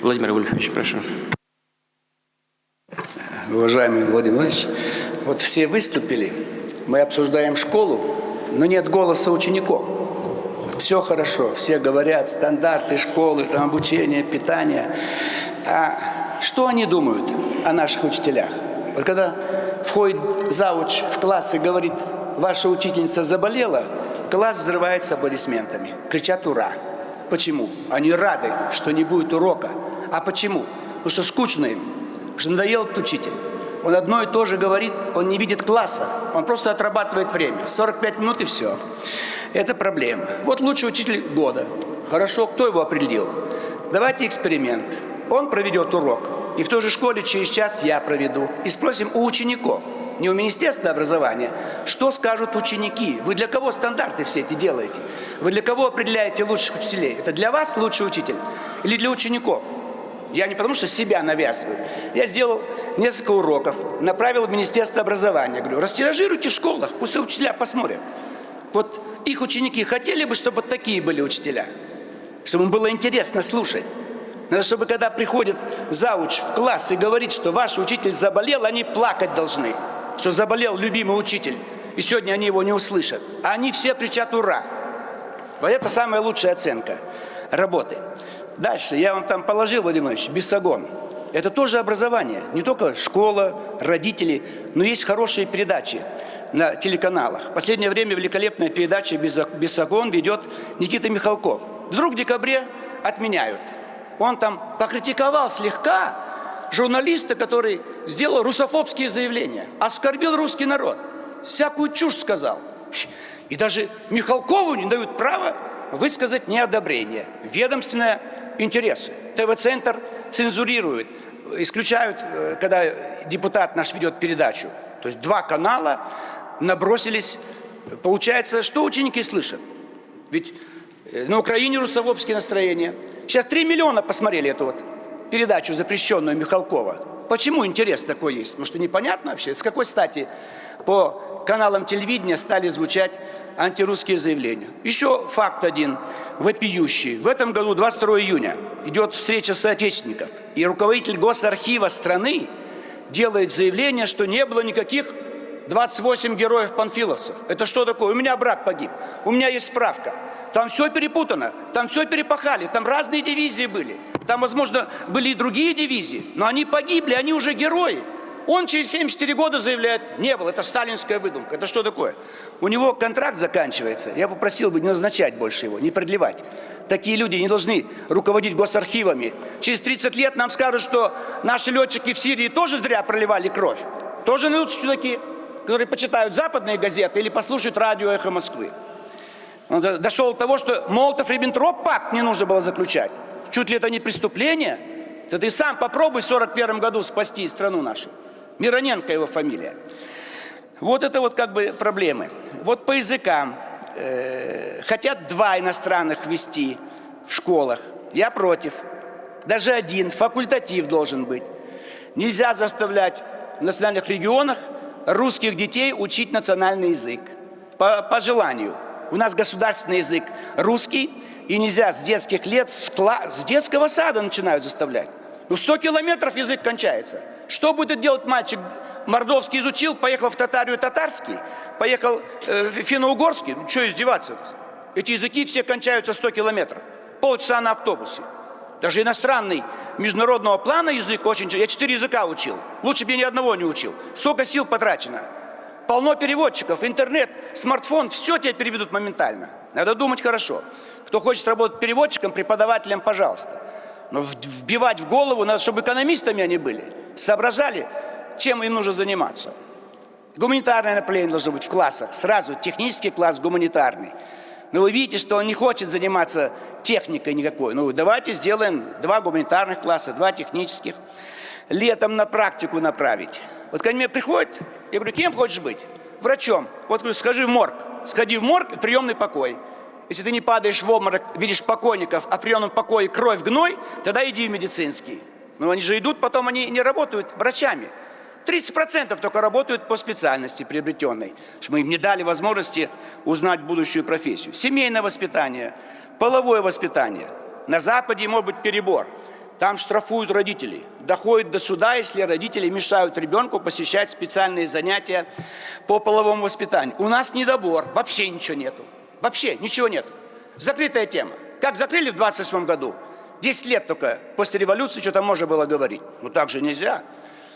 Владимир Вольфович, прошу. Уважаемый Владимир Владимирович, вот все выступили, мы обсуждаем школу, но нет голоса учеников. Все хорошо, все говорят, стандарты школы, там, обучение, питание. А что они думают о наших учителях? Вот когда входит завуч в класс и говорит, ваша учительница заболела, класс взрывается аплодисментами, кричат «Ура!». Почему? Они рады, что не будет урока. А почему? Потому что скучно им, потому что надоел этот учитель. Он одно и то же говорит, он не видит класса, он просто отрабатывает время. 45 минут и все. Это проблема. Вот лучший учитель года. Хорошо, кто его определил? Давайте эксперимент. Он проведет урок, и в той же школе через час я проведу. И спросим у учеников, не у Министерства образования, что скажут ученики. Вы для кого стандарты все эти делаете? Вы для кого определяете лучших учителей? Это для вас лучший учитель или для учеников? Я не потому что себя навязываю. Я сделал несколько уроков, направил в Министерство образования. Говорю, растиражируйте в школах, пусть учителя посмотрят. Вот их ученики хотели бы, чтобы вот такие были учителя, чтобы им было интересно слушать. Надо, чтобы когда приходит завуч в класс и говорит, что ваш учитель заболел, они плакать должны, что заболел любимый учитель, и сегодня они его не услышат. А они все кричат «Ура!». Вот это самая лучшая оценка работы. Дальше, я вам там положил, Владимир Владимирович, бесогон. Это тоже образование, не только школа, родители, но есть хорошие передачи на телеканалах. В последнее время великолепная передача «Бесогон» ведет Никита Михалков. Вдруг в декабре отменяют. Он там покритиковал слегка журналиста, который сделал русофобские заявления, оскорбил русский народ, всякую чушь сказал. И даже Михалкову не дают права высказать неодобрение. Ведомственные интересы. ТВ-центр цензурирует, исключают, когда депутат наш ведет передачу. То есть два канала набросились. Получается, что ученики слышат? Ведь на Украине русофобские настроения. Сейчас 3 миллиона посмотрели эту вот передачу, запрещенную Михалкова. Почему интерес такой есть? Потому что непонятно вообще, с какой стати по каналам телевидения стали звучать антирусские заявления. Еще факт один, вопиющий. В этом году, 22 июня, идет встреча соотечественников. И руководитель Госархива страны делает заявление, что не было никаких 28 героев-панфиловцев. Это что такое? У меня брат погиб. У меня есть справка. Там все перепутано, там все перепахали, там разные дивизии были. Там, возможно, были и другие дивизии, но они погибли, они уже герои. Он через 74 года заявляет, не было, это сталинская выдумка. Это что такое? У него контракт заканчивается. Я попросил бы не назначать больше его, не продлевать. Такие люди не должны руководить госархивами. Через 30 лет нам скажут, что наши летчики в Сирии тоже зря проливали кровь. Тоже найдутся чудаки, которые почитают западные газеты или послушают радио «Эхо Москвы». Он дошел до того, что Молотов-Риббентроп пакт не нужно было заключать. Чуть ли это не преступление? Да ты сам попробуй в 1941 году спасти страну нашу. Мироненко его фамилия. Вот это вот как бы проблемы. Вот по языкам. Хотят 2 иностранных ввести в школах. Я против. Даже 1, факультатив должен быть. Нельзя заставлять в национальных регионах русских детей учить национальный язык. По желанию. У нас государственный язык русский, и нельзя с детских лет, с детского сада начинают заставлять. Ну, 100 километров язык кончается. Что будет делать мальчик? Мордовский изучил, поехал в Татарию татарский, поехал в финно-угорский. Ну, что издеваться-то? Эти языки все кончаются 100 километров. Полчаса на автобусе. Даже иностранный международного плана язык очень... Я 4 языка учил. Лучше бы я ни одного не учил. Сколько сил потрачено. Полно переводчиков, интернет, смартфон, все тебя переведут моментально. Надо думать хорошо. Кто хочет работать переводчиком, преподавателем, пожалуйста. Но вбивать в голову, надо, чтобы экономистами они были. Соображали, чем им нужно заниматься. Гуманитарное направление должно быть в классах. Сразу технический класс, гуманитарный. Но вы видите, что он не хочет заниматься техникой никакой. Ну, давайте сделаем 2 гуманитарных класса, 2 технических. Летом на практику направить. Вот когда мне приходит, я говорю, кем хочешь быть? Врачом. Вот говорю, сходи в морг, приемный покой. Если ты не падаешь в обморок, видишь покойников, а в приемном покое кровь, гной, тогда иди в медицинский. Но они же идут, потом они не работают врачами. 30% только работают по специальности приобретенной, что мы им не дали возможности узнать будущую профессию. Семейное воспитание, половое воспитание. На Западе может быть перебор. Там штрафуют родителей. Доходит до суда, если родители мешают ребенку посещать специальные занятия по половому воспитанию. У нас недобор, вообще ничего нету. Вообще ничего нет. Закрытая тема. Как закрыли в 28 году? 10 лет только после революции что-то можно было говорить. Ну так же нельзя.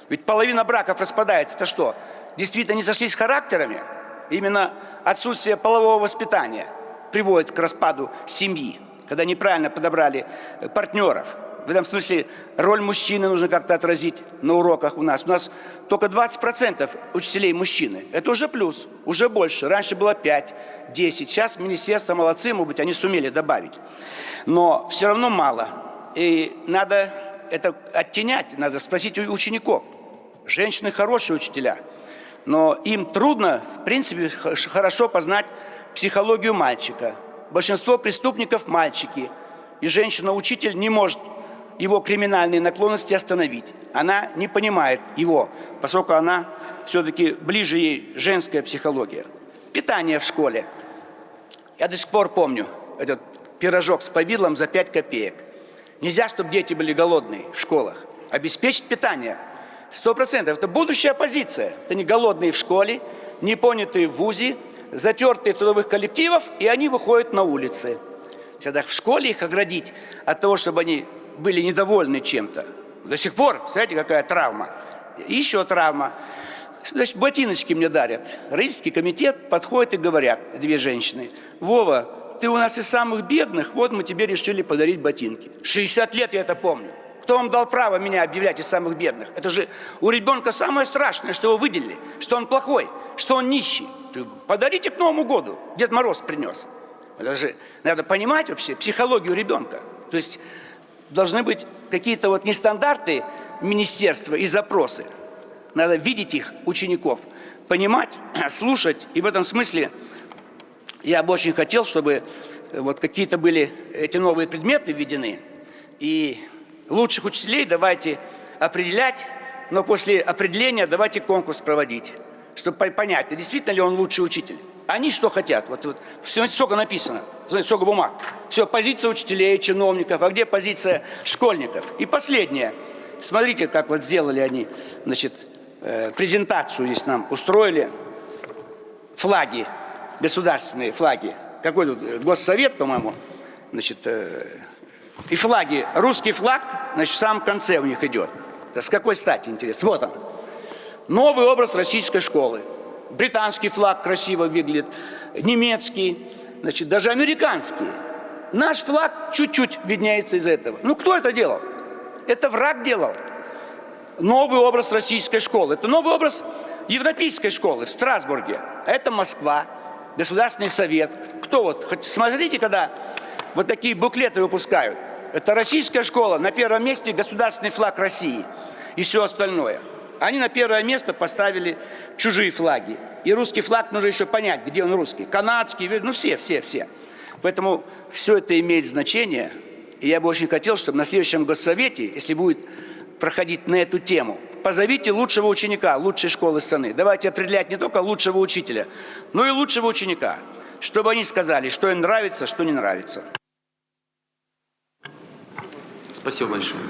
Ведь половина браков распадается. Это что? Действительно не сошлись характерами? Именно отсутствие полового воспитания приводит к распаду семьи, когда неправильно подобрали партнеров. В этом смысле роль мужчины нужно как-то отразить на уроках у нас. У нас только 20% учителей мужчины. Это уже плюс, уже больше. Раньше было 5, 10. Сейчас министерство молодцы, может быть, они сумели добавить. Но все равно мало. И надо это оттенять, надо спросить у учеников. Женщины хорошие учителя, но им трудно, в принципе, хорошо познать психологию мальчика. Большинство преступников – мальчики. И женщина-учитель не может его криминальные наклонности остановить. Она не понимает его, поскольку она все-таки ближе ей женская психология. Питание в школе. Я до сих пор помню этот пирожок с повидлом за 5 копеек. Нельзя, чтобы дети были голодные в школах. Обеспечить питание. 100%. Это будущая оппозиция. Это не голодные в школе, не понятые в вузе, затертые в трудовых коллективах, и они выходят на улицы. Тогда в школе их оградить от того, чтобы они были недовольны чем-то. До сих пор, знаете, какая травма. Еще травма. Значит, ботиночки мне дарят. Родительский комитет подходит и говорят, две женщины: Вова, ты у нас из самых бедных, вот мы тебе решили подарить ботинки. 60 лет я это помню. Кто вам дал право меня объявлять из самых бедных? Это же у ребенка самое страшное, что его выделили, что он плохой, что он нищий. Подарите к Новому году. Дед Мороз принес. Это же надо понимать вообще психологию ребенка. То есть должны быть какие-то вот нестандарты министерства и запросы. Надо видеть их, учеников, понимать, слушать. И в этом смысле я бы очень хотел, чтобы вот какие-то были эти новые предметы введены. И лучших учителей давайте определять, но после определения давайте конкурс проводить, чтобы понять, действительно ли он лучший учитель. Они что хотят? Вот все сколько написано, знаете, сколько бумаг. Все, позиция учителей, чиновников, а где позиция школьников? И последнее. Смотрите, как вот сделали они, значит, презентацию здесь нам устроили. Флаги, государственные флаги. Какой тут? Госсовет, по-моему. Значит, и флаги. Русский флаг, значит, в самом конце у них идет. Да с какой стати, интересно? Вот он. Новый образ российской школы. Британский флаг красиво выглядит, немецкий, значит, даже американский. Наш флаг чуть-чуть виднеется из этого. Ну, кто это делал? Это враг делал. Новый образ российской школы. Это новый образ европейской школы в Страсбурге. Это Москва, Государственный совет. Кто вот? Хоть смотрите, когда вот такие буклеты выпускают. Это российская школа, на первом месте государственный флаг России и все остальное. Они на первое место поставили чужие флаги. И русский флаг нужно еще понять, где он русский. Канадский, ну все. Поэтому все это имеет значение. И я бы очень хотел, чтобы на следующем госсовете, если будет проходить на эту тему, позовите лучшего ученика лучшей школы страны. Давайте определять не только лучшего учителя, но и лучшего ученика. Чтобы они сказали, что им нравится, что не нравится. Спасибо большое.